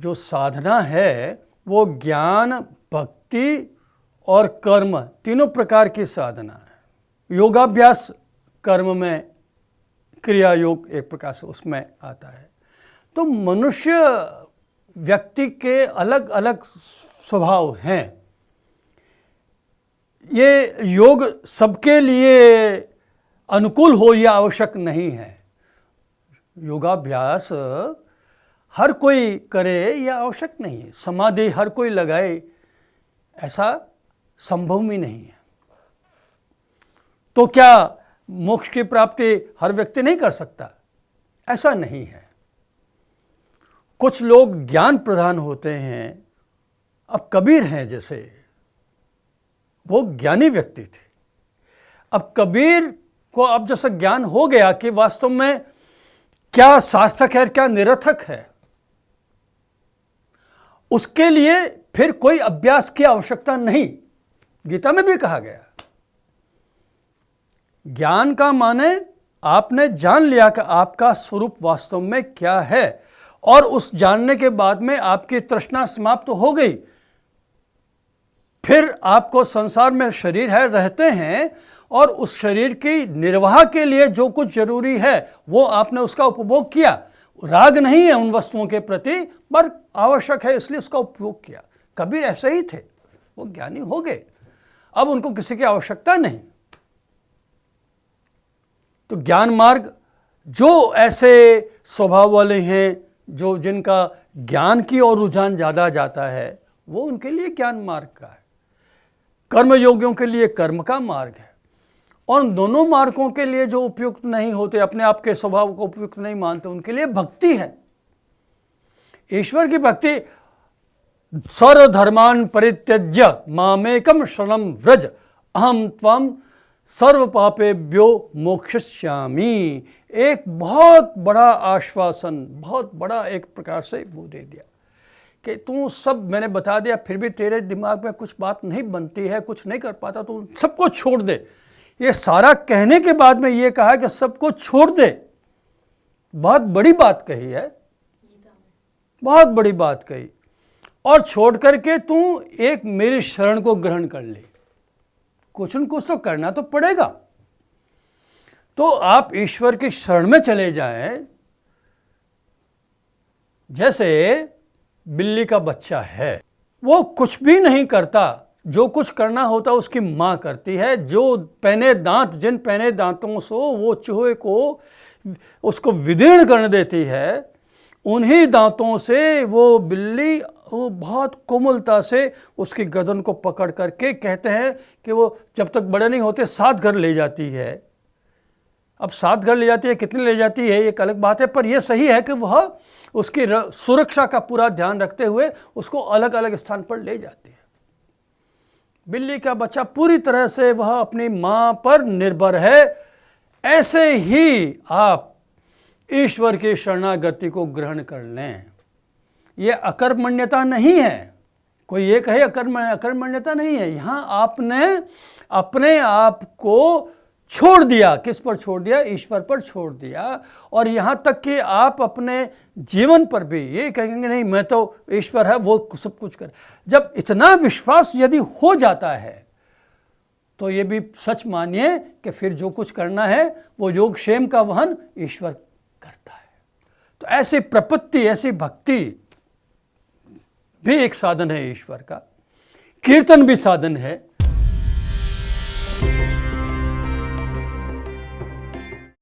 जो साधना है वो ज्ञान, भक्ति और कर्म तीनों प्रकार की साधना है। योगाभ्यास कर्म में, क्रिया योग एक प्रकार से उसमें आता है। तो मनुष्य व्यक्ति के अलग अलग स्वभाव हैं। ये योग सबके लिए अनुकूल हो यह आवश्यक नहीं है। योगाभ्यास हर कोई करे यह आवश्यक नहीं है। समाधि हर कोई लगाए ऐसा संभव ही नहीं है। तो क्या मोक्ष की प्राप्ति हर व्यक्ति नहीं कर सकता? ऐसा नहीं है। कुछ लोग ज्ञान प्रधान होते हैं। अब कबीर हैं जैसे, वो ज्ञानी व्यक्ति थे। अब कबीर को अब जैसा ज्ञान हो गया कि वास्तव में क्या सार्थक है क्या निरर्थक है, उसके लिए फिर कोई अभ्यास की आवश्यकता नहीं। गीता में भी कहा गया, ज्ञान का माने आपने जान लिया कि आपका स्वरूप वास्तव में क्या है, और उस जानने के बाद में आपकी तृष्णा समाप्त हो गई। फिर आपको संसार में शरीर है, रहते हैं, और उस शरीर की निर्वाह के लिए जो कुछ जरूरी है वो आपने उसका उपभोग किया। राग नहीं है उन वस्तुओं के प्रति, पर आवश्यक है इसलिए उसका उपयोग किया। कबीर ऐसे ही थे, वो ज्ञानी हो गए, अब उनको किसी की आवश्यकता नहीं। तो ज्ञान मार्ग जो ऐसे स्वभाव वाले हैं, जो जिनका ज्ञान की ओर रुझान ज़्यादा जाता है, वो उनके लिए ज्ञान मार्ग का है। कर्म योगियों के लिए कर्म का मार्ग है। और दोनों मार्गों के लिए जो उपयुक्त नहीं होते, अपने आप के स्वभाव को उपयुक्त नहीं मानते, उनके लिए भक्ति है। ईश्वर की भक्ति, सर्वधर्मान परित्यज्य मामेकम शरणं व्रज अहम त्वं सर्व पापेभ्यो मोक्षयिष्यामि। एक बहुत बड़ा आश्वासन, बहुत बड़ा एक प्रकार से वो दे दिया कि तू सब मैंने बता दिया, फिर भी तेरे दिमाग में कुछ बात नहीं बनती है, कुछ नहीं कर पाता, तू सबको छोड़ दे। ये सारा कहने के बाद में ये कहा कि सबको छोड़ दे। बहुत बड़ी बात कही है, बहुत बड़ी बात कही। और छोड़ करके तू एक मेरी शरण को ग्रहण कर ले। कुछ न कुछ तो करना तो पड़ेगा। तो आप ईश्वर की शरण में चले जाएं। जैसे बिल्ली का बच्चा है, वो कुछ भी नहीं करता, जो कुछ करना होता उसकी माँ करती है। जो पहने दांत, जिन पहने दांतों से वो चूहे को उसको विदीर्ण कर देती है, उन्हीं दांतों से वो बिल्ली वो बहुत कोमलता से उसकी गर्दन को पकड़ करके, कहते हैं कि वो जब तक बड़े नहीं होते 7 घर ले जाती है। अब 7 घर ले जाती है, कितने ले जाती है एक अलग बात है, पर यह सही है कि वह उसकी सुरक्षा का पूरा ध्यान रखते हुए उसको अलग अलग स्थान पर ले जाती है। बिल्ली का बच्चा पूरी तरह से वह अपनी माँ पर निर्भर है। ऐसे ही आप ईश्वर की शरणागति को ग्रहण कर लें। यह अकर्मण्यता नहीं है। कोई ये कहे अकर्मण्यता नहीं है। यहाँ आपने अपने आप को छोड़ दिया। किस पर छोड़ दिया? ईश्वर पर छोड़ दिया। और यहाँ तक कि आप अपने जीवन पर भी ये कहेंगे नहीं, मैं तो ईश्वर है वो सब कुछ कर। जब इतना विश्वास यदि हो जाता है तो ये भी सच मानिए कि फिर जो कुछ करना है वो योगक्षेम का वहन ईश्वर करता है। तो ऐसी प्रपत्ति, ऐसी भक्ति भी एक साधन है ईश्वर का। कीर्तन भी साधन है।